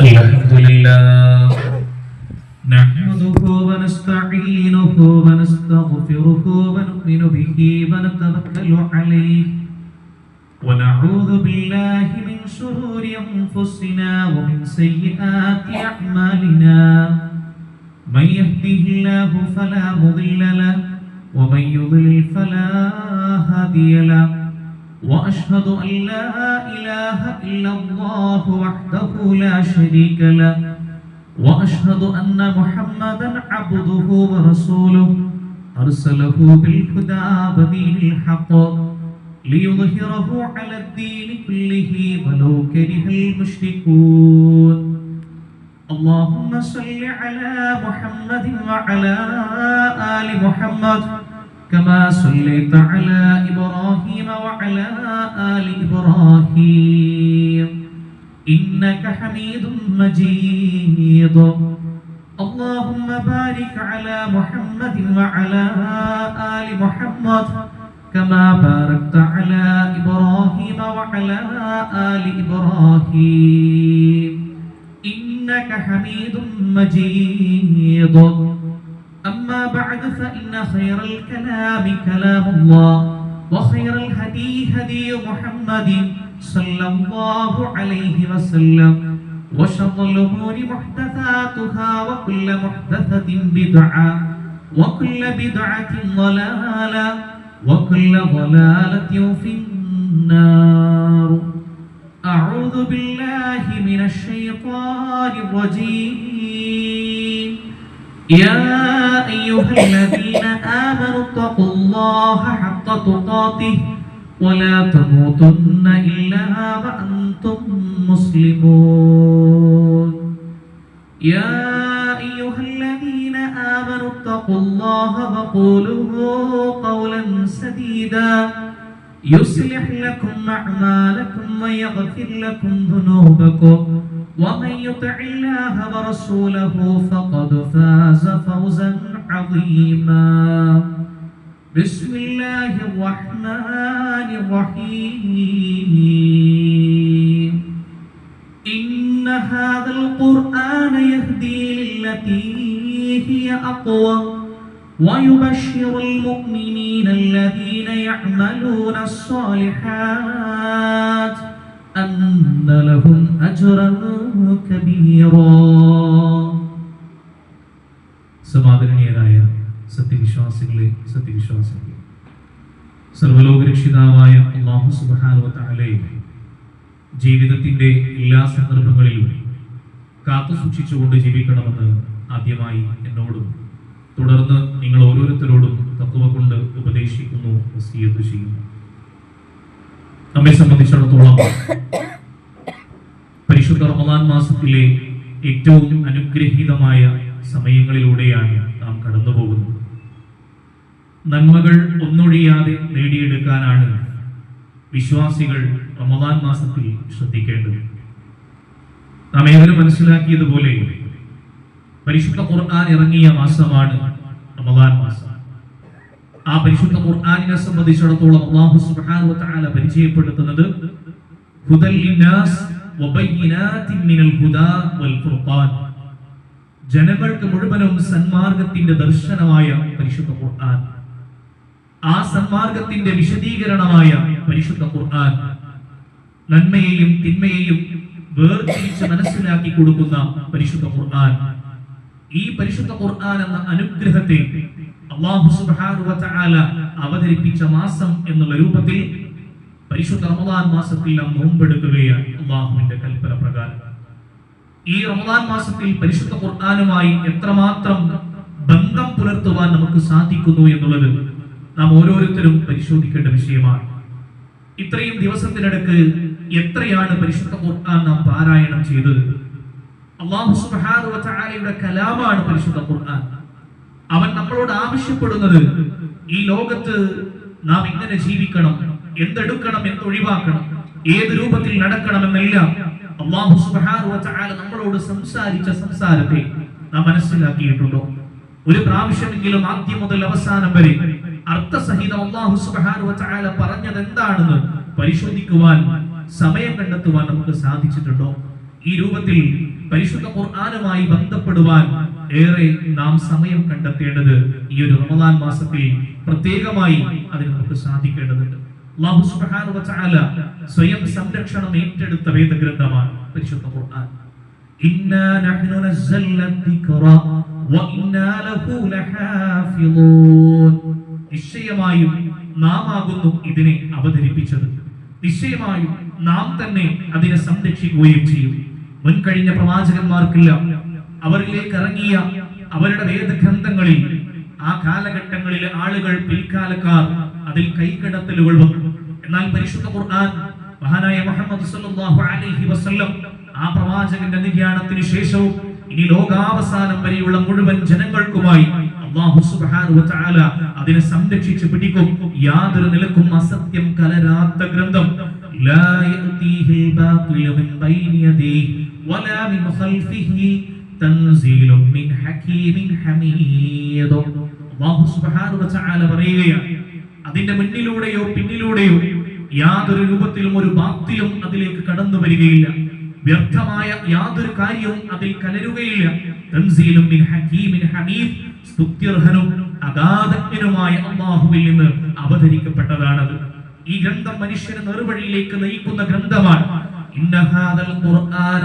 الحمد لله نحمده ونستعينه ونستغفره ونؤمن به ونتوكل عليه ونعوذ بالله من شرور أنفسنا ومن سيئات أعمالنا من يهده الله فلا مضل له ومن يضلل فلا هادي له وأشهد أن لا إله إلا الله وحده لا شريك له وأشهد أن محمدا عبده ورسوله أرسله بالهدى ودين الحق ليظهره على الدين كله ولو كره المشركون اللهم صل على محمد وعلى آل محمد كما صليت على إبراهيم وعلى آل إبراهيم إنك حميد مجيد اللهم بارك على محمد وعلى آل محمد كما باركت على إبراهيم وعلى آل إبراهيم إنك حميد مجيد أما بعد فإن خير الكلام كلام الله وخير الهدي هدي محمد صلى الله عليه وسلم وشر الأمور محدثاتها وكل محدثة بدعة وكل بدعة ضلالة وكل ضلالة في النار أعوذ بالله من الشيطان الرجيم يا أيها الذين آمنوا اتقوا الله حق تقاته ولا تموتن إلا وأنتم مسلمون يا أيها الذين آمنوا اتقوا الله وقولوا قولا سديدا يصلح لكم أعمالكم ويغفر لكم ذنوبكم ومن يطع الله ورسوله فقد فاز فوزا عظيما بسم الله الرحمن الرحيم إن هذا القرآن يهدي للتي هي أقوى ويبشر المؤمنين الذين يعملون الصالحات أن لهم أجرا كبيرا സമാദരണീയരായ സത്യവിശ്വാസികളെ സത്യവിശ്വാസികളെ സർവ്വലോകരക്ഷിതാവായ അല്ലാഹു സുബ്ഹാനഹു വ തആലയെ ജീവിതത്തിന്റെ എല്ലാ സന്ദർഭങ്ങളിലും കാത്തു സൂക്ഷിച്ചുകൊണ്ട് ജീവിക്കണമെന്ന് ആദ്യമായി എന്നോടും തുടർന്ന് നിങ്ങൾ ഓരോരുത്തരോടും തഖ്വ കൊണ്ട് ഉപദേശിക്കുന്നു, വസിയത്ത് ചെയ്യുന്നു. നമ്മെ സംബന്ധിച്ചിടത്തോളം പരിശുദ്ധ റമദാൻ മാസത്തിലെ ഏറ്റവും അനുഗ്രഹീതമായ സമയങ്ങളിലൂടെയാണ് നാം കടന്നു പോകുന്നത്. നന്മകൾ ഒന്നൊഴിയാതെ നേടിയെടുക്കാനാണ് വിശ്വാസികൾ റമദാൻ മാസത്തിൽ ശ്രദ്ധിക്കേണ്ടത്. നാം ഏവരും മനസ്സിലാക്കിയതുപോലെ പരിശുദ്ധ ഖുർആൻ ഇറങ്ങിയ മാസമാണ് റമദാൻ മാസം. ആ പരിശുദ്ധ ഖുർആനിനെ സംബന്ധിച്ചിടത്തോളം അല്ലാഹു സുബ്ഹാനഹു വ തആല പരിചയപ്പെടുത്തുന്നത് ഹുദൽ ലിന്നാസ് വബയ്യിനാതിൻ മിനൽ ഹുദാ വൽ ഫുർഖാൻ, ജനങ്ങൾക്ക് മുഴുവനും സന്മാർഗത്തിന്റെ ദർശനമായ പരിശുദ്ധ ഖുർആൻ, ആ സന്മാർഗത്തിന്റെ വിശദീകരണമായ പരിശുദ്ധ ഖുർആൻ, നന്മയെയും തിന്മയെയും വേർതിരിച്ച് മനസ്സിലാക്കി കൊടുക്കുന്ന പരിശുദ്ധ ഖുർആൻ. ഈ പരിശുദ്ധ ഖുർആൻ എന്ന അനുഗ്രഹത്തെ അല്ലാഹു സുബ്ഹാനഹു വ തആല അവതരിപ്പിച്ച മാസം എന്നുള്ള രൂപത്തിൽ പരിശുദ്ധ റമദാൻ മാസത്തിൽ നാം നോമ്പെടുക്കുകയാണ് അല്ലാഹുവിന്റെ കൽപ്പന പ്രകാരം. ഈ റമദാൻ മാസത്തിൽ പരിശുദ്ധ ഖുർആനുമായി എത്രമാത്രം ബന്ധം പുലർത്തുവാൻ നമുക്ക് സാധിക്കുന്നു എന്നുള്ളത് നാം ഓരോരുത്തരും പരിശോധിക്കേണ്ട വിഷയമാണ്. ഇത്രയും ദിവസത്തിനിടക്ക് എത്രയാണ് പരിശുദ്ധ ഖുർആൻ നാം പാരായണം ചെയ്തത്? അല്ലാഹു സുബ്ഹാനഹു വ തആലയുടെ കലാമാണ് പരിശുദ്ധ ഖുർആൻ. അവൻ നമ്മളോട് ആവശ്യപ്പെടുന്നത് ഈ ലോകത്ത് നാം എങ്ങനെ ജീവിക്കണം, എന്തെടുക്കണം, എന്തൊഴിവാക്കണം, ഏത് രൂപത്തിൽ നടക്കണമെന്നെല്ലാം അല്ലാഹു സുബ്ഹാനഹു വ തആല നമ്മളോട് സംസാരിച്ച സംസാരത്തെ നാം മനസ്സിലാക്കിയിട്ടുണ്ടോ? ഒരു പ്രാവശ്യമെങ്കിലും ആദ്യം മുതൽ അവസാനം വരെ അർത്ഥസഹിതം അല്ലാഹു സുബ്ഹാനഹു വ തആല പറഞ്ഞത് എന്താണെന്ന് പരിശോധിക്കുവാൻ സമയം കണ്ടെത്തുവാൻ നമുക്ക് സാധിച്ചിട്ടുണ്ടോ? ഈ രൂപത്തിൽ പരിശുദ്ധ ഖുർആനുമായി ബന്ധപ്പെടുവാൻ ഏറെ നാം സമയം കണ്ടെത്തേണ്ടത് ഈ ഒരു റമദാൻ മാസത്തിൽ പ്രത്യേകമായി അതിന് നമുക്ക് സാധിക്കേണ്ടതുണ്ട്. അല്ലാഹു സുബ്ഹാനഹു വ തആല സ്വയം സംരക്ഷണം ഏറ്റെടുത്ത വേദഗ്രന്ഥമാണ് പരിശുദ്ധ ഖുർആൻ. ഇന്നാ നഹ്നു നസ്സൽനാ ദിക്റ വ ഇന്നാ ലഹു ലഹാഫിളൂൻ. നിശ്ചയമായും നാം ആകുന്നു ഇതിനെ അവതരിപ്പിച്ചത്, നിശ്ചയമായും നാം തന്നെ അതിനെ സംരക്ഷിക്കുകയും ചെയ്യും. മുൻകഴിഞ്ഞ പ്രവാചകന്മാർക്കെല്ലാം അവരിലേക്ക് ഇറങ്ങിയ അവരുടെ വേദഗ്രന്ഥങ്ങളിൽ ആ കാലഘട്ടങ്ങളിലെ ആളുകൾ, പിൽക്കാലക്കാർ അതിൽ കൈകടത്തലുകൾ വന്നു. എന്നാൽ പരിശുദ്ധ ഖുർആൻ മഹാനായ മുഹമ്മദ് സല്ലല്ലാഹു അലൈഹി വസല്ലം ആ പ്രവാചകന്റെ നിര്യാണത്തിന് ശേഷവും ഇനി ലോകാവസാനം വരെയുള്ള മുഴുവൻ ജനങ്ങൾക്കുമായി അല്ലാഹു സുബ്ഹാനഹു വ തആല അതിനെ സംരക്ഷിച്ച് പിടിക്കും. യാതൊരു നിലക്കും അസത്യം കലരാത്ത ഗ്രന്ഥം. ലാ യഅതീഹിൽ ബാതിലു മിൻ ബൈനി യദീഹി വലാ മിൻ ഖൽഫിഹി തൻസീലും മിൻ ഹകീമിൻ ഹമീദ്. അല്ലാഹു സുബ്ഹാനഹു വ തആല പറയുകയാണ്, അതിന്റെ മുന്നിലൂടെയോ പിന്നിലൂടെയോ യാതൊരു രൂപത്തിലും ഒരു ബാത്തിലും അതിലേക്ക് കടന്നു വരികയില്ല, വ്യർത്ഥമായ യാതൊരു കാര്യവും അതിൽ കലരുകയില്ല. തൻസീലും മിൻ ഹകീമിൻ ഹമീദ്, സ്തുത്യർഹനും അഗാധജ്ഞനുമായ അല്ലാഹുവിൽ നിന്ന് അവതരിക്കപ്പെട്ടതാണത്. ഈ ഗ്രന്ഥം മനുഷ്യനെ നേർവഴിയിലേക്ക് നയിക്കുന്ന ഗ്രന്ഥമാണ്. ഇന്ന ഹാദൽ ഖുർആന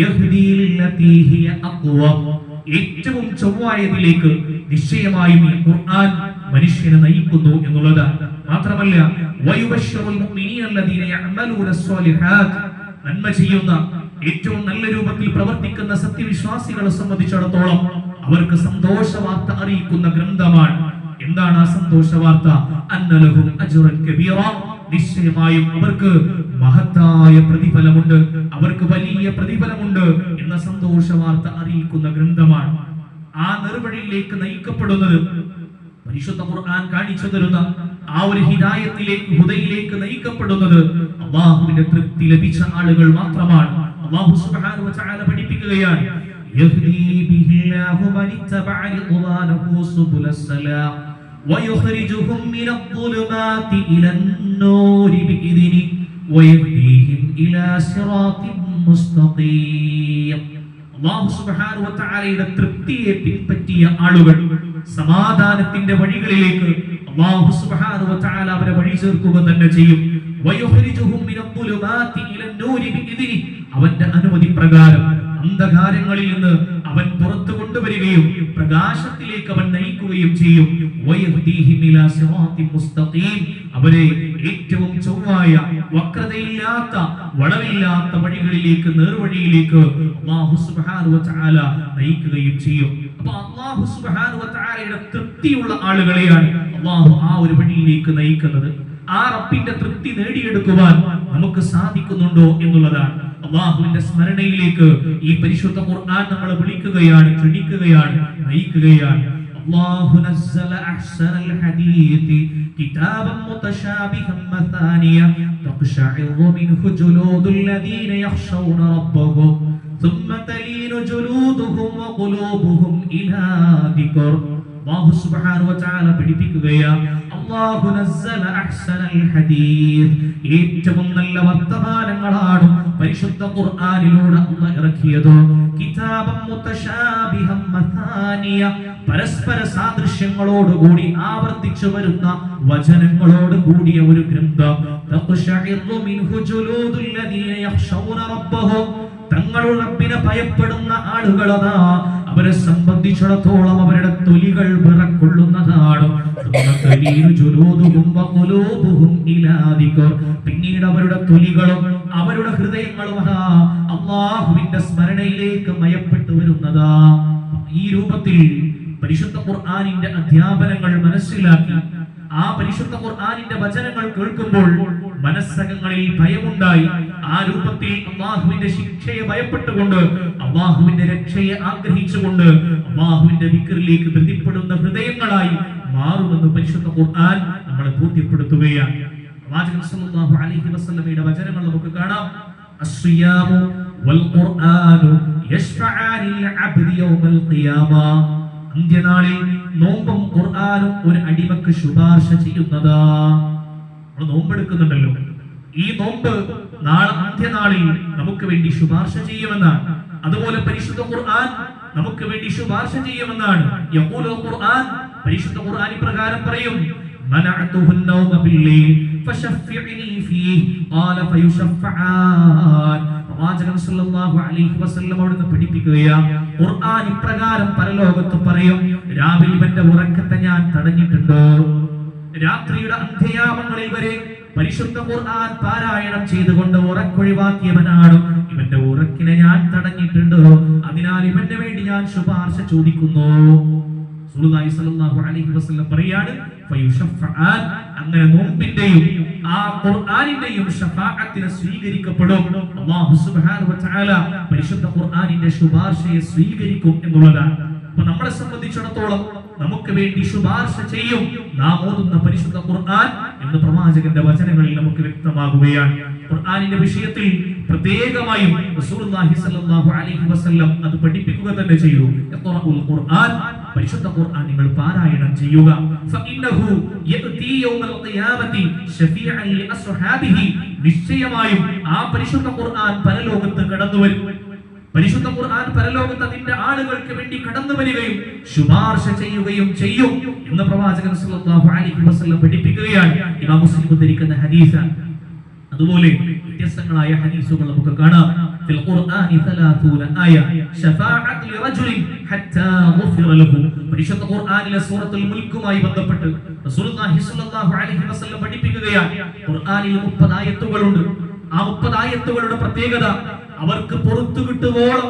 യഹ്ദീ ലില്ലതീ ഹിയ അഖ്വം. ഏറ്റവും ചൊവ്വായതിലേക്ക് നിശ്ചയമായും ഈ ഖുർആൻ മനുഷ്യനെ നയിക്കുന്നു എന്നുള്ളതാണ്. മാത്രമല്ല വയുബശ്ശിറുൽ മുഅ്മിനീന അല്ലദീന യഅമലൂന സ്വാലിഹാത്ത്, നന്മ ചെയ്യുന്ന ഏറ്റവും നല്ല രൂപത്തിൽ പ്രവർത്തിക്കുന്ന സത്യവിശ്വാസികളെ സംബന്ധിച്ചിടത്തോളം അവർക്ക് സന്തോഷ വാർത്ത അറിയിക്കുന്ന ഗ്രന്ഥമാണ്. എന്താണ് ആ സന്തോഷ വാർത്ത? അന്നലഹും അജ്റൻ കബീറ, നിശ്ചയമായും അവർക്ക് മഹത്തായ പ്രതിഫലമുണ്ട്, അവർക്ക് വലിയ പ്രതിഫലമുണ്ട് എന്ന സന്തോഷ വാർത്ത അറിയിക്കുന്ന ഗ്രന്ഥമാണ്. ആ നിർവഴിയിലേക്ക് നയിക്കപ്പെടുന്നത് പരിശുദ്ധ ഖുർആൻ കാണിച്ചു തരുന്ന ആ ഒരു ഹിദായത്തിലേക്ക്, ഹുദയിലേക്ക് നയിക്കപ്പെടുന്നത് അല്ലാഹുവിന്റെ തൃപ്തി ലഭിച്ച ആളുകൾ മാത്രമാണ്. അല്ലാഹു സുബ്ഹാനഹു വ തആല പഠിപ്പിക്കുകയാണ്, യഹ്ദീ ബിഹില്ലാഹു മനിത്തബഅ റിദ്വാനഹു സുബുലസ്സലാം വയുഖ്രിജുഹും മിനദ്ദുലുമാതി ഇലന്നൂരി ബിഇദ്നിഹി വയഹ്ദീഹിം ഇലാ സിറാത്തിൻ മുസ്തഖീം. അല്ലാഹു സുബ്ഹാനഹു വ തആലയുടെ തൃപ്തിയെ പിൻപറ്റിയ ആളുകൾ സമാധാനത്തിന്റെ വഴികളിലേക്ക് അല്ലാഹു സുബ്ഹാനഹു വ തആല അവരെ വഴി ചേർക്കുക തന്നെ ചെയ്യും. വയുഖ്രിജുഹും മിനദ്ദുലുമാതി ഇലന്നൂരി ബിഇദ്നിഹി, അവന്റെ അനുമതി പ്രകാരം അന്ധകാരങ്ങളിൽ നിന്ന് അവൻ പുറത്തു കൊണ്ടുവരികയും പ്രകാശത്തിലേക്ക് അവൻ നയിക്കുകയും ചെയ്യും. വയഹ്ദീഹിം ഇലാ സിറാത്തിൻ മുസ്തഖീം, അവരെ ഏറ്റവും ചൊവ്വായ, വക്രതയില്ലാത്ത, വളവില്ലാത്ത വഴികളിലേക്ക്, നേർവഴിയിലേക്ക് അല്ലാഹു സുബ്ഹാനഹു വ തആല നയിക്കുകയും ചെയ്യും. അപ്പോൾ അല്ലാഹു സുബ്ഹാനഹു വ തആലയുടെ തൃപ്തിയുള്ള ആളുകളെയാണ് അല്ലാഹു ആ ഒരു വഴിയിലേക്ക് നയിക്കുന്നത്. ആ റബ്ബിന്റെ തൃപ്തി നേടിയെടുക്കുവാൻ നമുക്ക് സാധിക്കുന്നുണ്ടോ എന്നുള്ളതാണ്. അല്ലാഹുവിന്റെ സ്മരണയിലേക്ക് ഈ പരിശുദ്ധ ഖുർആൻ നമ്മളെ വിളിക്കുകയാണ്, ക്ഷണിക്കുകയാണ്, നയിക്കുകയാണ്. അല്ലാഹു നസ്സല അഹ്സനൽ ഹദീഥി കിതാബൻ മുതശാബിഹൻ മസാനിയ തഖ്ശഇറു മിൻഹു ജുലൂദുൽ ലദീന യഖ്ശൗന റബ്ബഹും ثم تلين جلودهم وقلوبهم إلى ذكر. അല്ലാഹു സുബ്ഹാനഹു വ തആല പഠിപ്പിക്കുകയാണ്, അല്ലാഹു നസ്സല അഹ്സനൽ ഹദീസ്, ഏറ്റവും നല്ല വർത്തമാനങ്ങളാണ് പരിശുദ്ധ ഖുർആനിലൂടെ അല്ലാഹു ഇറക്കിയത്. കിതാബൻ മുതശാബിഹൻ മസാനിയ, പരസ്പര സാദൃശ്യങ്ങളോട് കൂടി ആവർത്തിച്ചു വരുന്ന വചനങ്ങളോട് കൂടിയ ഒരു ഗ്രന്ഥം. തഖ്ശഇറു മിൻഹു ജുലൂദുൽ ലദീന യഖ്ശൗന റബ്ബഹും, തങ്ങളുടെ റബ്ബിനെ ഭയപ്പെടുന്ന ആളുകളതാ അവരെ സംബന്ധിച്ചിടത്തോളം അവരുടെ തൊലികൾ വിറക്കൊള്ളുന്നതാണ്. പിന്നീട് അവരുടെ തൊലികളും അവരുടെ ഹൃദയങ്ങളും അല്ലാഹുവിന്റെ സ്മരണയിലേക്ക് മയപ്പെട്ടു വരുന്നതാ. ഈ രൂപത്തിൽ പരിശുദ്ധ ഖുർആനിന്റെ അധ്യാപനങ്ങൾ മനസ്സിലാക്കി ആ പരിശുദ്ധ ഖുർആനിന്റെ വചനങ്ങൾ കേൾക്കുമ്പോൾ മനസ്സകങ്ങളിൽ ഭയമുണ്ടായി. ആ രൂപത്തിൽ അല്ലാഹുവിന്റെ ശിക്ഷയെ ഭയപ്പെട്ടുകൊണ്ട്, അല്ലാഹുവിന്റെ രക്ഷയെ ആഗ്രഹിച്ചുകൊണ്ട് അല്ലാഹുവിന്റെ ദിക്റിലേക്ക് ധൃതിപ്പെടുന്ന ഹൃദയങ്ങളായി മാറുമെന്ന് പരിശുദ്ധ ഖുർആൻ നമ്മളെ ബോധ്യപ്പെടുത്തുകയാണ്. പ്രവാചകൻ സല്ലല്ലാഹു അലൈഹി വസല്ലമയുടെ വചനങ്ങൾ നമുക്ക് കാണാം. അസ്സിയാമു വൽ ഖുർആനു യശ്ഫഅാനിൽ അബ്ദി യൗമൽ ഖിയാമ. അന്ത്യനാളിൽ നോമ്പും ഖുർആനും ഒരു അടിമക്ക് ശുപാർശ ചെയ്യുന്നതാ. നമ്മൾ നോമ്പെടുക്കുന്നുണ്ടല്ലോ, ഈ നോമ്പ് നാളെ അന്ത്യനാളിൽ നമുക്ക് വേണ്ടി ശുപാർശ ചെയ്യുമെന്നാണ്. അതുപോലെ പരിശുദ്ധ ഖുർആൻ നമുക്ക് വേണ്ടി ശുപാർശ ചെയ്യുമെന്നാണ്. യഖൂലുൽ ഖുർആൻ, പരിശുദ്ധ ഖുർആൻ ഇപ്രകാരം പറയും: منعته النوم بالليل فشفعني فيه قال فيشفعان. പ്രവാചകൻ സല്ലല്ലാഹു അലൈഹി വസല്ലം അവിടുന്ന് പഠിപ്പിക്കുകയാണ്, ഖുർആൻ ഇപ്രകാരം പരലോകത്ത് പറയും: രാവിലെ ഇവന്റെ ഉറക്കത്തെ ഞാൻ തടഞ്ഞിട്ടുണ്ടോ, രാത്രിയുടെ അന്ത്യയാമങ്ങളിൽ വരെ പരിശുദ്ധ ഖുർആൻ പാരായണം ചെയ്തുകൊണ്ട് ഉറക്കൊഴിവാക്കിയവനാണ്, ഇവന്റെ ഉറക്കിനെ ഞാൻ തടഞ്ഞിട്ടുണ്ടോ, അതിനാൽ ഇവന്റെ വേണ്ടി ഞാൻ ശുപാർശ ചോദിക്കുന്നു. റസൂലുള്ളാഹി സ്വല്ലല്ലാഹു അലൈഹി വസല്ലം പറയാണ്, ഫയുശഫഅൻ, അങ്ങനെ നോമ്പിന്റെയും ആ ഖുർആനിന്റെയും ശഫാഅത്തിനെ സ്വീകരിക്കപ്പെടും. അല്ലാഹു സുബ്ഹാനഹു വ തആല പരിശുദ്ധ ഖുർആനിന്റെ ശുപാർശയെ സ്വീകരിക്കും എന്നുള്ളതാണ്. അപ്പോൾ നമ്മളെ സംബന്ധിച്ചിടത്തോളം നമുക്ക് വേണ്ടി ശുപാർശ ചെയ്യും നാം ഓതുന്ന പരിശുദ്ധ ഖുർആൻ എന്ന് പ്രവാചകന്റെ വചനങ്ങളിൽ നമുക്ക് വ്യക്തമാകുകയാണ്. ഖുർആനിന്റെ വിഷയത്തിൽ പ്രത്യേകമായും റസൂലുള്ളാഹി സ്വല്ലല്ലാഹു അലൈഹി വസല്ലം അത് പഠിപ്പിക്കുക തന്നെ ചെയ്തു. ഖുർആൻ, പരിശുദ്ധ ഖുർആൻ നിങ്ങൾ പാരായണം ചെയ്യുക. ഫഇന്നഹു യഅതി യൗമൽ ഖിയാമത്തി ശഫീഅൻ ലിഅസ്ഹാബിഹി, നിശ്ചയമായും ആ പരിശുദ്ധ ഖുർആൻ പരലോകത്ത് കടന്നുവരും. പരിശുദ്ധ ഖുർആൻ പരലോകത്ത് അതിന്റെ ആളുകൾക്ക് വേണ്ടി കടന്നു വരികയും ശുപാർശ ചെയ്യുകയും ചെയ്യും എന്ന് പ്രവാചകൻ സല്ലല്ലാഹു അലൈഹി വസല്ലം പഠിപ്പിക്കുകയാണ്. ഇമാം മുസ്ലിം ഉദ്ധരിക്കുന്ന ഹദീസാണ്. അതുപോലെ വ്യത്യസ്തങ്ങളായ ഹദീസുകൾ നമുക്ക് കാണാം. ഫിൽ ഖുർആനി 30 ആയ ശഫാഅത്ത് ലിറജുലിൻ ഹത്താ ഗുഫിറ ലഹു. പരിശുദ്ധ ഖുർആനിലെ സൂറത്തുൽ മുൽക്കുമായി ബന്ധപ്പെട്ട് റസൂലുള്ളാഹി സ്വല്ലല്ലാഹു അലൈഹി വസല്ലം പഠിപ്പിക്കുകയാണ്, ഖുർആനിൽ 30 ആയത്തുകളുണ്ട്. ആ 30 ആയത്തുകളുടെ പ്രത്യേകത അവർക്ക് പുറത്തു കിട്ടുവോളം,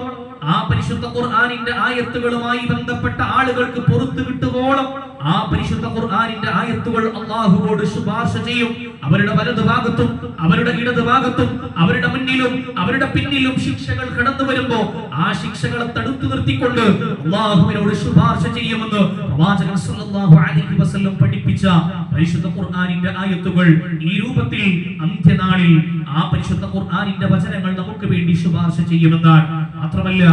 ആ പരിശുദ്ധ ഖുർആനിന്റെ ആയത്തുകളുമായി ബന്ധപ്പെട്ട ആളുകൾക്ക് പുറത്തു കിട്ടുവോളം ആ പരിശുദ്ധ ഖുർആനിന്റെ ആയത്തുകൾ അല്ലാഹുവോട് ശുപാർശ ചെയ്യും. അവരുടെ വലതുഭാഗത്തും അവരുടെ ഇടതുഭാഗത്തും അവരുടെ മുന്നിലും അവരുടെ പിന്നിലും ശിക്ഷകൾ കടന്നു വരുമ്പോൾ ആ ശിക്ഷകളെ തടുത്തു നിർത്തിക്കൊണ്ട് അല്ലാഹുവിനോട് ശുപാർശ ചെയ്യുമെന്ന് പ്രവാചകൻ സല്ലല്ലാഹു അലൈഹി വസല്ലം പഠിപ്പിച്ച പരിശുദ്ധ ഖുർആനിന്റെ ആയത്തുകൾ ഈ രൂപത്തിൽ അന്ത്യനാളിൽ ആ പരിശുദ്ധ ഖുർആനിന്റെ വചനങ്ങൾ നമുക്ക് വേണ്ടി ശുപാർശ ചെയ്യുമെന്നാണ്. മാത്രമല്ല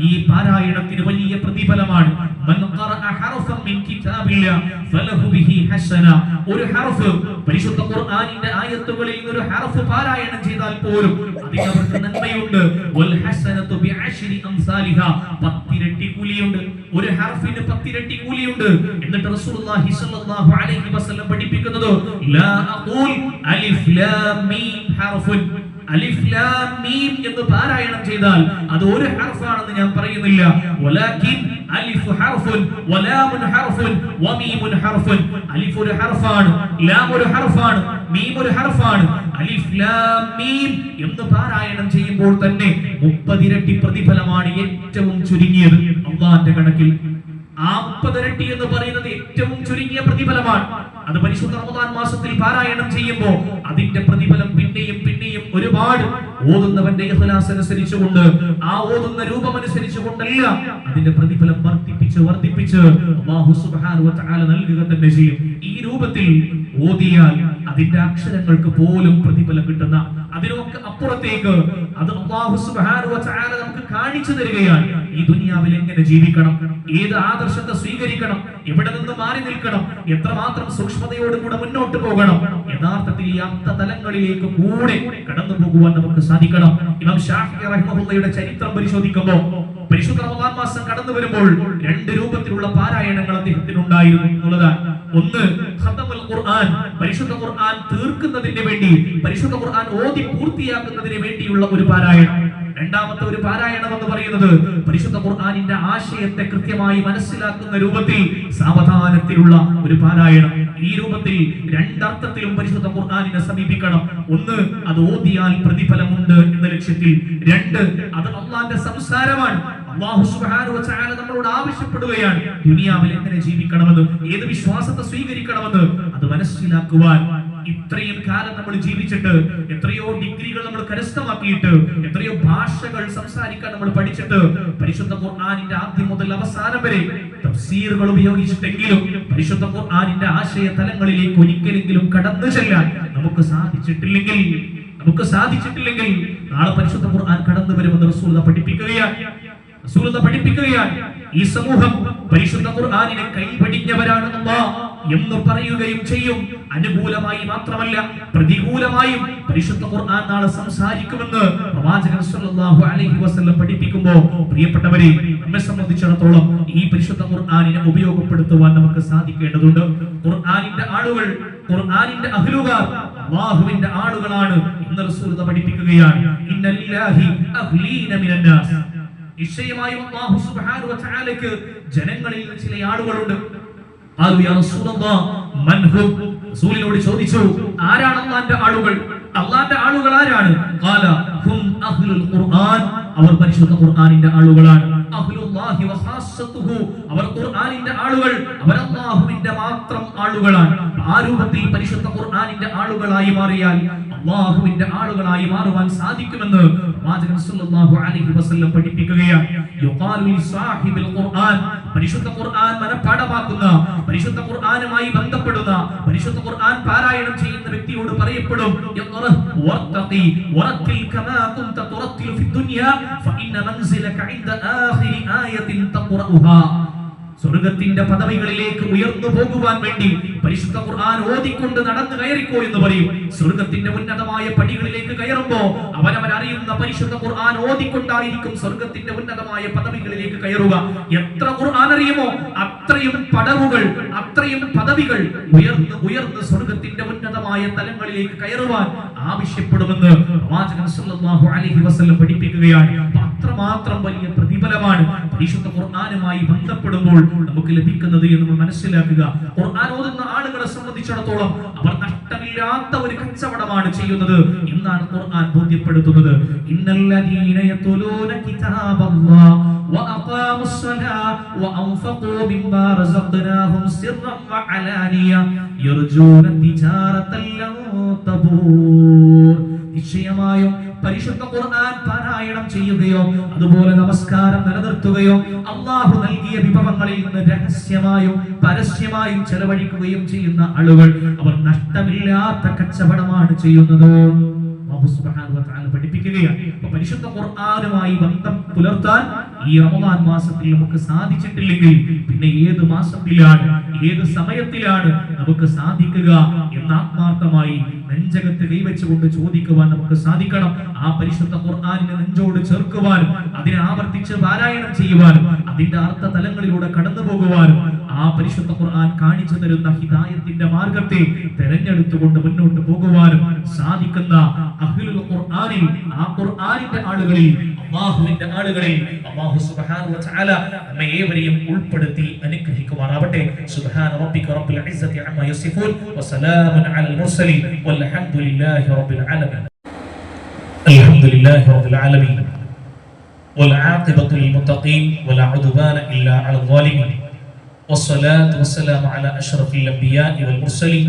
ഈ പാരായണത്തിന് വലിയ പ്രതിഫലമാണ്. മൻ ഖറഅ ഹർഫൻ മിൻ കിതാബില്ലാ ഫലഹു ബിഹി ഹസന. ഒരു ഹർഫ്, പരിശുദ്ധ ഖുർആനിന്റെ ആയത്തുകളിൽ ഒരു ഹർഫ് പാരായണം ചെയ്താൽ പോലും അതിന് അവർക്ക് നന്മയുണ്ട്. വൽ ഹസനതു ബിഅശ്രി അംസാലിഹാ, 10 ഇരട്ടി കൂലിയുണ്ട്. ഒരു ഹർഫിന് 10 ഇരട്ടി കൂലിയുണ്ട്. എന്നിട്ട് റസൂലുള്ളാഹി സ്വല്ലല്ലാഹു അലൈഹി വസല്ലം പഠിപ്പിക്കുന്നത്, ലാ അഖൂൽ അലിഫ് ലാം മീം ഹർഫുൻ, അലിഫ് ലാം മീം എന്ന് പാരായണം ചെയ്താൽ അത് ഒരു ഹർഫാണെന്ന് ഞാൻ പറയുന്നില്ല. വലാകിൻ അലിഫ് ഹർഫുൻ വലാമുൻ ഹർഫുൻ വമീമുൻ ഹർഫുൻ. അലിഫ് ഒരു ഹർഫാണ്, ലാം ഒരു ഹർഫാണ്, മീം ഒരു ഹർഫാണ്. അലിഫ് ലാം മീം എന്ന് പാരായണം ചെയ്യുമ്പോൾ തന്നെ 30 ഇരട്ടി പ്രതിഫലമാണ് ഏറ്റവും ചുരുങ്ങിയത് അല്ലാഹുവിന്റെ കണക്കിൽ. ആ 30 ഇരട്ടി എന്ന് പറയുന്നത് ഏറ്റവും ചുരുങ്ങിയ പ്രതിഫലമാണ്. അത് പരിശുദ്ധ റമദാൻ മാസത്തിൽ പാരായണം ചെയ്യുമ്പോൾ അതിന്റെ പ്രതിഫലം പിന്നെയും പിന്നെയും ഒരുപാട് ഓതുന്നവന്റെ ഇഖ്ലാസ് അനുസരിച്ചുകൊണ്ട്, ആ ഓതുന്ന രൂപം അനുസരിച്ചുകൊണ്ടല്ല, അതിന്റെ പ്രതിഫലം വർദ്ധിപ്പിച്ച് അല്ലാഹു സുബ്ഹാനഹു വ തആല നൽകുക തന്നെ ചെയ്യും. ഈ രൂപത്തിൽ ഓതിയാൽ അതിന്റെ അക്ഷരങ്ങൾക്ക് പോലും പ്രതിഫലം കിട്ടുന്ന, അതിനൊക്കെ അപ്പുറത്തേക്ക് അത് അല്ലാഹു സുബ്ഹാനഹു വ തആല നമുക്ക് കാണിച്ചു തരികയാണ്. ഈ ദുനിയാവിൽ എങ്ങനെ ജീവിക്കണം, ഏത് ആദർശത്തെ സ്വീകരിക്കണം, എവിടെ നിന്ന് മാറി നിൽക്കണം, എത്രമാത്രം സൂക്ഷ്മതയോടുകൂടെ മുന്നോട്ട് പോകണം, യഥാർത്ഥത്തിൽ ഈ അർത്ഥതലങ്ങളിലേക്ക് കൂടെ കടന്നു പോകുവാൻ നമുക്ക് സാധിക്കണം. ഇമാം ഷാഫിഈ റഹിമഹുള്ളയുടെ ചരിത്രം പരിശോധിക്കുമ്പോൾ പരിശുദ്ധ റമദാൻ മാസം കടന്നു വരുമ്പോൾ 2 രൂപത്തിലുള്ള പാരായണങ്ങൾ അദ്ദേഹത്തിനുണ്ടായിരുന്നു എന്നുള്ളതാണ്. ഒന്ന്, ഖതമുൽ ഖുർആൻ, പരിശുദ്ധ ഖുർആൻ തീർക്കുന്നതിന് വേണ്ടി, പരിശുദ്ധ ഖുർആൻ ഓതി പൂർത്തിയാക്കുന്നതിന് വേണ്ടിയുള്ള ഒരു പാരായണം. രണ്ടാമത്തെ ഒരു പാരായണം എന്ന് പറയുന്നത് പരിശുദ്ധ ഖുർആനിന്റെ ആശയത്തെ കൃത്യമായി മനസ്സിലാക്കുന്ന രൂപത്തിൽ സാവധാനത്തിലുള്ള ഒരു പാരായണം. ഈ രൂപത്തിൽ 2 അർത്ഥത്തിലും പരിശുദ്ധ ഖുർആനിനെ സമീപിക്കണം. ഒന്ന്, അത് ഓതിയാൽ പ്രതിഫലമുണ്ട് എന്ന ലക്ഷ്യത്തിൽ. 2, അത് അല്ലാഹുവിന്റെ സംസാരമാണ്. അല്ലാഹു സുബ്ഹാനഹു വ തആല നമ്മളോട് ആവശ്യപ്പെടുകയാണ് ദുനിയാവിൽ എങ്ങനെ ജീവിക്കണമെന്ന്, ഏത് വിശ്വാസത്തെ സ്വീകരിക്കണമെന്ന് അത് മനസ്സിലാക്കുവാൻ. ഇത്രയും കാലം നമ്മൾ ജീവിച്ചിട്ട്, എത്രയോ ഡിഗ്രികൾ നമ്മൾ കരസ്ഥമാക്കിയിട്ട്, എത്രയോ ഭാഷകൾ സംസാരിക്കാൻ നമ്മൾ പഠിച്ചിട്ട്, പരിശുദ്ധ ഖുർആനിന്റെ ആദ്യം മുതൽ അവസാനം വരെ തഫ്സീറുകൾ ഉപയോഗിച്ചിട്ടെങ്കിലും പരിശുദ്ധ ഖുർആനിന്റെ ആശയ തലങ്ങളിലേക്ക് ഒരിക്കലെങ്കിലും കടന്നു ചെല്ലാൻ നമുക്ക് സാധിച്ചിട്ടില്ലെങ്കിൽ നാളെ പരിശുദ്ധ ഖുർആൻ കടന്നു വരുമെന്ന് റസൂലുള്ളാഹി പഠിപ്പിക്കുകയാണ്. ഈ സമൂഹം പരിശുദ്ധ ഖുർആനിനെ കൈവടിഞ്ഞവരാണ്. എന്ന് പറയുകയും ചെയ്യും. അനുകൂലമായി മാത്രമല്ല പ്രതികൂലമായും പരിശുദ്ധ ഖുർആൻ നാളെ സംസാരിക്കുമെന്ന് പ്രവാചകൻ സല്ലല്ലാഹു അലൈഹി വസല്ലം പഠിപ്പിക്കുമ്പോൾ പ്രിയപ്പെട്ടവരെ, നമ്മെ സംബന്ധിച്ചിടത്തോളം ഈ പരിശുദ്ധ ഖുർആനിനെ ഉപയോഗപ്പെടുത്തുവാൻ നമുക്ക് സാധിക്കേണ്ടതുണ്ട്. ഖുർആനിന്റെ ആളുകൾ, ഖുർആനിന്റെ അഹ്ലുകാർ അല്ലാഹുവിന്റെ ആളുകളാണ് എന്ന് റസൂൽ പഠിപ്പിക്കുകയാണ്. ഇന്നലില്ലാഹി അഹ്ലീന മിനന്നാസ്, നിശ്ചയമായും അല്ലാഹു സുബ്ഹാനഹു വ തആലയ്ക്ക് ജനങ്ങളിൽ ചില ആളുകളുണ്ട്. ഖാലു യാ റസൂലല്ലാഹ് മൻ ഹും, റസൂലിനോട് ചോദിച്ചു ആരാണ് അല്ലാഹുവിന്റെ ആളുകൾ, അല്ലാഹുവിന്റെ ആളുകൾ ആരാണ്? ഖാല ഹും അഹ്ലുൽ ഖുർആൻ, അവർ പരിശുദ്ധ ഖുർആനിന്റെ ആളുകളാണ്. അഹ്ലുല്ലാഹി വ ഖാസ്സത്തുഹു, അവർ ഖുർആനിന്റെ ആളുകൾ, അവർ അല്ലാഹുവിന്റെ മാത്രം ആളുകളാണ്. ആ രൂപത്തിൽ പരിശുദ്ധ ഖുർആനിന്റെ ആളുകളായി മാറിയാൽ അല്ലാഹുവിന്റെ ആളുകളായി മാറുവാൻ സാധിക്കുമെന്ന് പ്രവാചകൻ സല്ലല്ലാഹു അലൈഹി വസല്ലം പഠിപ്പിക്കുകയാണ്. യുഖാലു ലിസാഹിബിൽ ഖുർആൻ, പരിശുദ്ധ ഖുർആൻ മനഃപാഠമാക്കുന്ന, പരിശുദ്ധ ഖുർആനുമായി ബന്ധപ്പെടുന്ന, പരിശുദ്ധ ഖുർആൻ പാരായണം ചെയ്യുന്ന വ്യക്തിയോട് പറയപ്പെടും യഖ്റഅ വർതഖി വറത്തിൽ കമാ കുൻത തുറത്തിലു ഫി ദുനിയ ഫഇന്ന മൻസിലക ഇൻദ ആഖിരി ആയത്തിൻ തഖറഉഹാ, സ്വർഗ്ഗത്തിന്റെ പദവികളിലേക്ക് ഉയർന്നു പോകുവാൻ വേണ്ടി പരിശുദ്ധ ഖുർആൻ ഓതിക്കൊണ്ട് നടന്നു കയറിക്കോ എന്ന് പറയും. സ്വർഗ്ഗത്തിന്റെ ഉന്നതമായ പടികളിലേക്ക് കയറുമ്പോ അവനവൻ അറിയുന്ന പരിശുദ്ധ ഖുർആൻ ഓതിക്കൊണ്ടായിരിക്കും സ്വർഗ്ഗത്തിന്റെ ഉന്നതമായ പദവികളിലേക്ക് കയറുക. എത്ര ഖുർആൻ അറിയുമോ അത്രയും പടവുകൾ, അത്രയും പദവികൾ ഉയർന്ന് ഉയർന്ന് സ്വർഗ്ഗത്തിന്റെ ഉന്നതമായ തലങ്ങളിലേക്ക് കയറുവാൻ ആവശ്യപ്പെടുമെന്ന് പ്രവാചകൻ സല്ലല്ലാഹു അലൈഹി വസല്ലം പഠിപ്പിക്കുകയാണ്. അത്രമാത്രം വലിയ പ്രതിഫലമാണ് പരിശുദ്ധ ഖുർആനുമായി ബന്ധപ്പെടുമ്പോൾ നമുക്ക് ലഭിക്കുന്നത് എന്ന് നമ്മൾ മനസ്സിലാക്കുക. ഖുർആൻ ഓതുന്ന ആളുകളെ സംബന്ധിച്ചിടത്തോളം അവർ നഷ്ടമില്ലാത്ത ഒരു കച്ചവടമാണ് ചെയ്യുന്നത് എന്നാണ് ഖുർആൻ ബോധ്യപ്പെടുത്തുന്നത്. ഇന്നല്ലദീന യതുലൂന കിതാബല്ലാഹ് വഅഖാമുസ്സലാ വഅൻഫഖൂ മിമ്മാ റസഖ്നാഹും സിർറൻ വഅലാനിയ യർജൂന തിജാറതൻ ലൻ തബൂർ, നിശ്ചയമായും പരിശുദ്ധ ഖുർആൻ പാരായണം ചെയ്യുകയോ അതുപോലെ നമസ്കാരം നിലനിർത്തുകയോ അല്ലാഹു നൽകിയ വിഭവങ്ങളിൽ നിന്ന് രഹസ്യമായും പരസ്യമായും ചെലവഴിക്കുകയും ചെയ്യുന്ന ആളുകൾ അവർ നഷ്ടമില്ലാത്ത കച്ചവടമാണ് ചെയ്യുന്നത്. അല്ലാഹു സുബ്ഹാനഹു വ തആല പഠിപ്പിക്കുകയാണ്. അപ്പോൾ പരിശുദ്ധ ഖുർആനുമായി ബന്ധം പുലർത്താൻ ഈ റമദാൻ മാസത്തിൽ നമുക്ക് സാധിച്ചിട്ടില്ലെങ്കിൽ പിന്നെ ഏത് മാസത്തിലാണ്, ഏത് സമയത്തിലാണ് നമുക്ക് സാധിക്കുക എന്ന് ആത്മാർത്ഥമായി നെഞ്ചകത്ത് കൈവച്ചുകൊണ്ട് ചോദിക്കുവാൻ നമുക്ക് സാധിക്കണം. ആ പരിശുദ്ധ ഖുർആനിനെ നെഞ്ചോട് ചേർക്കുവാനും അതിനെ ആവർത്തിച്ച് പാരായണം ചെയ്യുവാനും അതിന്റെ അർത്ഥ തലങ്ങളിലൂടെ കടന്നു പോകുവാനും ആ പരിശുദ്ധ ഖുർആൻ കാണിച്ചു തരുന്ന ഹിദായത്തിന്റെ മാർഗത്തെ തെരഞ്ഞെടുത്തുകൊണ്ട് മുന്നോട്ട് പോകുവാനും സാധിക്കുന്ന അഹ്ലുൽ ഖുർആനിൽ, ആ ഖുർആനിന്റെ ആളുകളിൽ, അല്ലാഹുവിന്റെ ആളുകളിൽ അല്ലാഹു സുബ്ഹാനഹു വ തആല നമ്മെ ഏവരെയും ഉൾപ്പെടുത്തി അനുഗ്രഹിക്കുമാറാവട്ടെ. സുബ്ഹാന റബ്ബിക റബ്ബിൽ ഇസ്സതി അമ്മാ യസിഫൂൻ വസലാമുൻ അലൽ മുർസലീൻ വൽഹംദുലില്ലാഹി റബ്ബിൽ ആലമീൻ. അൽഹംദുലില്ലാഹി റബ്ബിൽ ആലമീൻ വൽആഖിബത്തു ലിൽമുത്തഖീൻ വലാ ഉദ്വാന ഇല്ലാ അലൽ ളാലിമീൻ വസ്സലാത്തു വസ്സലാമു അലാ അഷ്റഫിൽ അംബിയാഇ വൽ മുർസലീൻ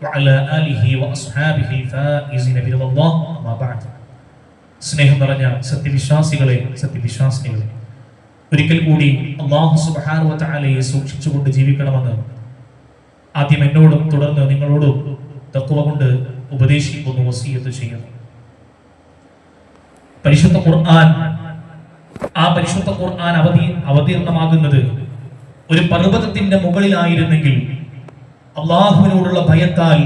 വഅലാ ആലിഹി വഅസ്ഹാബിഹി ഫായിസിന ബിറല്ലാഹ്. അമ്മാ ബഅദ്. സ്നേഹം നിറഞ്ഞ സത്യവിശ്വാസികളെ, സത്യവിശ്വാസിനികളെ, ഒരിക്കൽ കൂടി അല്ലാഹു സുബ്ഹാനഹു വ തആലയെ സൂക്ഷിച്ചുകൊണ്ട് ജീവിക്കണമെന്ന് ആദ്യം എന്നോടും തുടർന്ന് നിങ്ങളോടും തഖ്വ കൊണ്ട് ഉപദേശിക്കുന്നു, വസിയത്ത് ചെയ്യുന്നു. പരിശുദ്ധ ഖുർആൻ, ആ പരിശുദ്ധ ഖുർആൻ അവതീർണമാകുന്നത് ഒരു പർവ്വതത്തിന്റെ മുകളിലായിരുന്നെങ്കിൽ അല്ലാഹുവിനോടുള്ള ഭയത്താൽ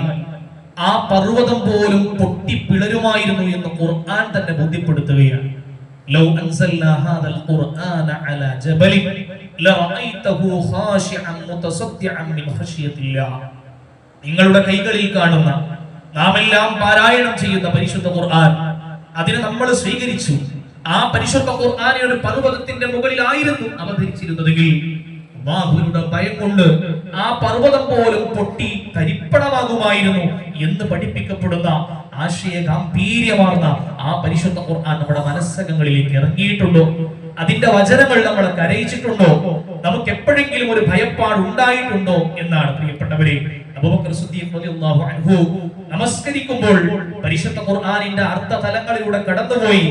ആ പർവ്വതം പോലും പൊട്ടിപ്പിളരുമായിരുന്നു എന്ന് ഖുർആൻ തന്നെ ബോധ്യപ്പെടുത്തുകയാണ്. ലൗ അൻസൽനാ ഹാദൽ ഖുർആന അലാ ജബലിൻ ലറഅയ്തഹു ഖാശിഅൻ മുതസദ്ദിഅൻ മിൻ ഖശിയത്തില്ലാഹ്. നിങ്ങളുടെ കൈകളിൽ കാണുന്ന, നാമെല്ലാം പാരായണം ചെയ്യുന്ന പരിശുദ്ധ ഖുർആൻ, അതിനെ നമ്മൾ സ്വീകരിച്ചു. ആ പരിശുദ്ധ ഖുർആനെ ഒരു പർവ്വതത്തിന്റെ മുകളിലായിരുന്നു അവതരിച്ചിരുന്നതെങ്കിൽ അല്ലാഹുവിന്റെ ഭയം കൊണ്ട് ആ പർവ്വതം പോലും പൊട്ടി തരിപ്പണമാകുമായിരുന്നു എന്ന് പഠിപ്പിക്കപ്പെടുന്ന ആശയ ഗാംഭീര്യമാർന്ന ആ പരിശുദ്ധ ഖുർആൻ നമ്മുടെ മനസ്സകങ്ങളിലേക്ക് ഇറങ്ങിയിട്ടുണ്ടോ? അതിന്റെ വചനങ്ങൾ നമ്മളെ കരയിച്ചിട്ടുണ്ടോ? നമുക്ക് എപ്പോഴെങ്കിലും ഒരു ഭയപ്പാട് ഉണ്ടായിട്ടുണ്ടോ എന്നാണ് പ്രിയപ്പെട്ടവരെ. അബൂബക്കർ സിദ്ദീഖ് റളിയല്ലാഹു അൻഹു നമസ്കരിക്കുമ്പോൾ പരിശുദ്ധ ഖുർആനിന്റെ അർത്ഥ തലങ്ങളിലൂടെ കടന്നുപോയി.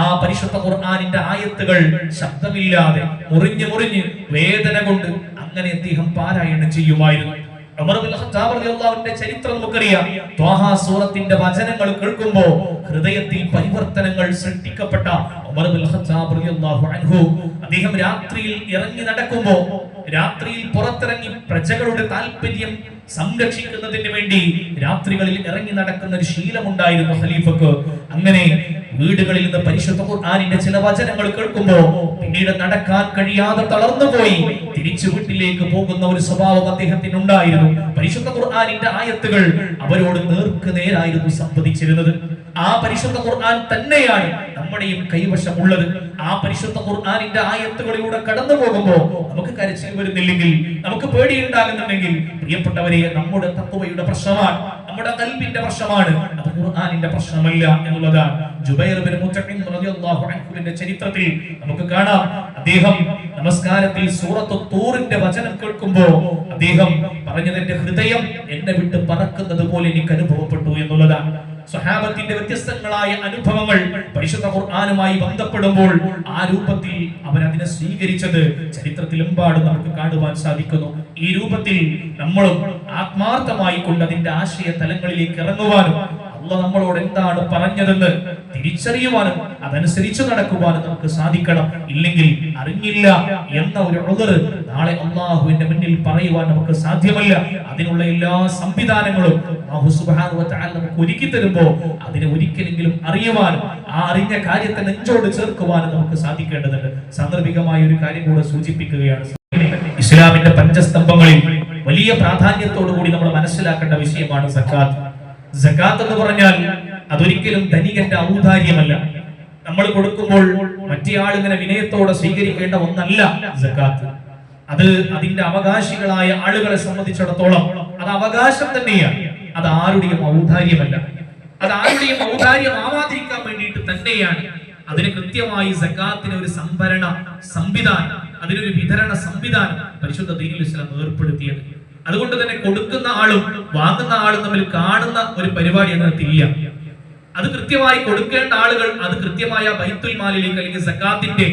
ആ പരിശുദ്ധ ഖുർആനിന്റെ ആയത്തുകൾ ശബ്ദമില്ലാതെ മുറിഞ്ഞ് മുറിഞ്ഞ് വേദന കൊണ്ട് അങ്ങനെ അദ്ദേഹം പാരായണം ചെയ്യുമായിരുന്നു. ഉമർ ഇബ്നുൽ ഖത്താബ് റളിയല്ലാഹു അൻഹുവിന്റെ ചരിത്രം നമുക്കറിയാം. ത്വാഹ സൂറത്തിന്റെ വചനങ്ങൾ കേൾക്കുമ്പോൾ ഹൃദയത്തിൽ പരിവർത്തനങ്ങൾ സൃഷ്ടിക്കപ്പെട്ട ഉമർ ഇബ്നുൽ ഖത്താബ് റളിയല്ലാഹു അൻഹു അദ്ദേഹം രാത്രിയിൽ ഇറങ്ങി നടക്കുമ്പോൾ രാത്രിയിൽ പുറത്തിറങ്ങി പ്രജകളുടെ താല്പര്യം സംരക്ഷിക്കുന്നതിന് വേണ്ടി രാത്രികളിൽ ഇറങ്ങി നടക്കുന്ന ഒരു ശീലമുണ്ടായിരുന്നു ഖലീഫക്ക്. അങ്ങനെ വീടുകളിൽ നിന്ന് പരിശുദ്ധ ഖുർആനിന്റെ ചില വചനങ്ങൾ കേൾക്കുമ്പോൾ പിന്നീട് നടക്കാൻ കഴിയാതെ തളർന്നുപോയി തിരിച്ചു വീട്ടിലേക്ക് പോകുന്ന ഒരു സ്വഭാവം അദ്ദേഹത്തിന് ഉണ്ടായിരുന്നു. പരിശുദ്ധ ഖുർആനിന്റെ ആയത്തുകൾ അവരോട് നേർക്കുനേരായിരുന്നു സംവദിച്ചിരുന്നത്. ആ പരിശുദ്ധ ഖുർആൻ തന്നെയാണ് നമ്മുടെയും കൈവശമുള്ളത്. ആ പരിശുദ്ധ ഖുർആനിന്റെ ആയത്തുകളിലൂടെ കടന്നു പോകുമ്പോൾ നമുക്ക് കരച്ചിൽ വരുന്നില്ലെങ്കിൽ, നമുക്ക് പേടിയുണ്ടാകുന്നുണ്ടെങ്കിൽ, പ്രിയപ്പെട്ടവരെ, നമ്മുടെ തഖ്വയുടെ പ്രശ്നമാണ്, നമ്മുടെ ഖൽബിന്റെ പ്രശ്നമാണ്, അത് ഖുർആനിന്റെ പ്രശ്നമല്ല എന്നുള്ളതാണ്. ജുബൈർ ബിൻ മുതഇം റളിയല്ലാഹു അൻഹുവിന്റെ ചരിത്രത്തിൽ നമുക്ക് കാണാം, അദ്ദേഹം നമസ്കാരത്തിൽ സൂറത്തു തൂറിന്റെ വചനം കേൾക്കുമ്പോൾ അദ്ദേഹം പറഞ്ഞത്, എന്റെ ഹൃദയം എന്നെ വിട്ട് പറക്കുന്നത് പോലെ എനിക്ക് അനുഭവപ്പെട്ടു എന്നുള്ളതാണ്. സ്വഹാബത്തിന്റെ വ്യത്യസ്തങ്ങളായ അനുഭവങ്ങൾ പരിശുദ്ധ ഖുർആനുമായി ബന്ധപ്പെടുമ്പോൾ ആ രൂപത്തിൽ അവരതിനെ സ്വീകരിച്ചത് ചരിത്രത്തിലെമ്പാടും നമുക്ക് കാണുവാൻ സാധിക്കുന്നു. ഈ രൂപത്തിൽ നമ്മളും ആത്മാർത്ഥമായി കൊണ്ട് അതിന്റെ ആശയ തലങ്ങളിലേക്ക് ഇറങ്ങുവാനും അല്ലാഹ് നമ്മളോട് എന്താണ് പറഞ്ഞതെന്ന് തിരിച്ചറിയുവാനും അതനുസരിച്ച് നടക്കുവാനും നമുക്ക് സാധിക്കണം. ഇല്ലെങ്കിൽ അറിഞ്ഞില്ല എന്ന ഒരു ഉദ്റ് നാളെ അല്ലാഹുവിന്റെ മുന്നിൽ പറയുവാൻ നമുക്ക് സാധ്യമല്ല. അതിനുള്ള എല്ലാ സംവിധാനങ്ങളും അല്ലാഹു സുബ്ഹാനഹു വ തആല നമുക്ക് ഒരുക്കി തരുമ്പോൾ അതിനെ ഒരിക്കലെങ്കിലും അറിയുവാനും ആ അറിഞ്ഞ കാര്യത്തെ നെഞ്ചോട് ചേർക്കുവാനും നമുക്ക് സാധിക്കേണ്ടതുണ്ട്. സാന്ദർഭികമായ ഒരു കാര്യം കൂടെ സൂചിപ്പിക്കുകയാണ്. ഇസ്ലാമിന്റെ പഞ്ചസ്തംഭങ്ങളിൽ വലിയ പ്രാധാന്യത്തോടു കൂടി നമ്മൾ മനസ്സിലാക്കേണ്ട വിഷയമാണ് സക്കാത്ത്. സക്കാത്ത് എന്ന് പറഞ്ഞാൽ അതൊരിക്കലും ധനികന്റെ ഔദാര്യമല്ല. നമ്മൾ കൊടുക്കുമ്പോൾ മറ്റേ ആളിങ്ങനെ വിനയത്തോടെ സ്വീകരിക്കേണ്ട ഒന്നല്ല സക്കാത്ത്. അത് അതിന്റെ അവകാശികളായ ആളുകളെ സംബന്ധിച്ചിടത്തോളം അത് അവകാശം തന്നെയാണ്. അത് ആരുടെയും ഔദാര്യമല്ല. അത് ആരുടെയും ഔദാര്യമാവാതിരിക്കാൻ വേണ്ടിയിട്ട് തന്നെയാണ് അതിന് കൃത്യമായി സക്കാത്തിന് ഒരു സംഭരണ സംവിധാനം, അതിനൊരു വിതരണ സംവിധാനം പരിശുദ്ധ ദീനുൽ ഇസ്ലാം ഏർപ്പെടുത്തിയത്. അതുകൊണ്ട് തന്നെ കൊടുക്കുന്ന ആളും വാങ്ങുന്ന ആളും തമ്മിൽ കാണുന്ന ഒരു പരിപാടി അതിനകത്തില്ല. അത് കൃത്യമായി കൊടുക്കേണ്ട ആളുകൾ അത് കൃത്യമായ ബൈത്തുൽ മാലിലേക്ക് അല്ലെങ്കിൽ സക്കാത്തിന്റെ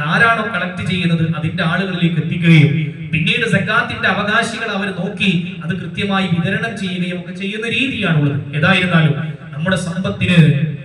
ആരാണോ കളക്ട് ചെയ്യുന്നത് അതിന്റെ ആളുകളിലേക്ക് എത്തിക്കുകയും പിന്നീട് സക്കാത്തിന്റെ അവകാശികൾ അവർ നോക്കി അത് കൃത്യമായി വിതരണം ചെയ്യുകയും ഒക്കെ ചെയ്യുന്ന രീതിയാണുള്ളത്. ഏതായിരുന്നാലും നമ്മുടെ സമ്പത്തിന്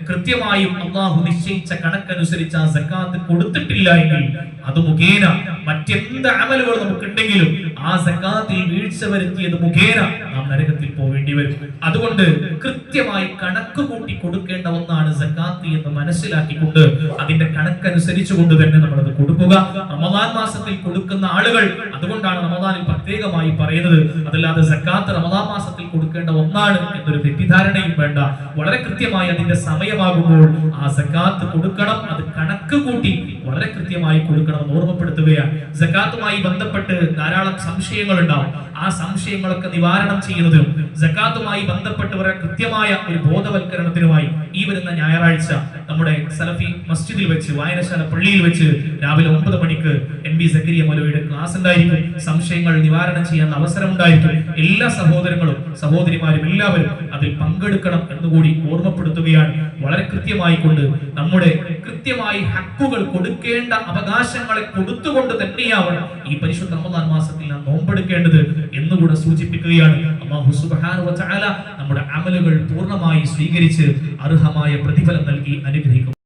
കൃത്യമായും അല്ലാഹു നിശ്ചയിച്ച കണക്കനുസരിച്ച് ആ സക്കാത്ത് കൊടുത്തിട്ടില്ല എങ്കിൽ അത് മുഖേന മറ്റെന്ത് അമലുകൾ നമുക്കുണ്ടെങ്കിലും ആ സക്കാത്തിൽ വീഴ്ച വരുത്തിയത് മുഖേന നാം നരകത്തിൽ പോവേണ്ടി വരും. അതുകൊണ്ട് കൃത്യമായി കണക്ക് കൂട്ടി കൊടുക്കേണ്ട ഒന്നാണ് സക്കാത്ത് എന്ന് മനസ്സിലാക്കിക്കൊണ്ട് അതിന്റെ കണക്കനുസരിച്ച് കൊണ്ട് തന്നെ നമ്മളത് കൊടുക്കുക. റമദാൻ മാസത്തിൽ കൊടുക്കുന്ന ആളുകൾ, അതുകൊണ്ടാണ് റമദാനിൽ പ്രത്യേകമായി പറയുന്നത്. അതല്ലാതെ സക്കാത്ത് റമദാൻ മാസത്തിൽ കൊടുക്കേണ്ട ഒന്നാണ് എന്നൊരു തെറ്റിദ്ധാരണയും വേണ്ട. വളരെ കൃത്യമായി അതിന്റെ സമയമാകുമ്പോൾ ആ സക്കാത്ത് കൊടുക്കണം. അത് കണക്ക് കൂട്ടി വളരെ കൃത്യമായി കൊടുക്കണമെന്ന് ഓർമ്മപ്പെടുത്തുകയാണ്. സക്കാത്തുമായി ബന്ധപ്പെട്ട് ധാരാളം സംശയങ്ങൾ ഉണ്ടാവും. ആ സംശയങ്ങളൊക്കെ നിവാരണം ചെയ്യുന്നതിനും സക്കാത്തുമായി ബന്ധപ്പെട്ടവരെ കൃത്യമായ ഒരു ബോധവൽക്കരണത്തിനുമായി ഈ വരുന്ന ഞായറാഴ്ച നമ്മുടെ സലഫി മസ്ജിദിൽ വെച്ച്, വായനശാല പള്ളിയിൽ വെച്ച് രാവിലെ 9 മണിക്ക് MB സക്കരിയ മൗലവിയുടെ ക്ലാസ് ഉണ്ടായിരിക്കും. സംശയങ്ങൾ നിവാരണം ചെയ്യാൻ അവസരം ഉണ്ടായിരിക്കും. എല്ലാ സഹോദരങ്ങളും സഹോദരിമാരും എല്ലാവരും അതിൽ പങ്കെടുക്കണം എന്നുകൂടി ഓർമ്മപ്പെടുത്തുകയാണ്. വളരെ കൃത്യമായി കൊണ്ട് നമ്മുടെ കൃത്യമായി ഹക്കുകൾ കൊടുക്കേണ്ട അവകാശങ്ങളെ കൊടുത്തുകൊണ്ട് തന്നെയാവണം ഈ പരിശുദ്ധ റമദാൻ മാസത്തിൽ നാം നോമ്പെടുക്കേണ്ടത് എന്നുകൂടെ സൂചിപ്പിക്കുകയാണ്. അല്ലാഹു സുബ്ഹാനഹു വ തആല നമ്മുടെ അമലുകൾ പൂർണ്ണമായി സ്വീകരിച്ച് അർഹമായ പ്രതിഫലം നൽകി അനുഗ്രഹിക്കും.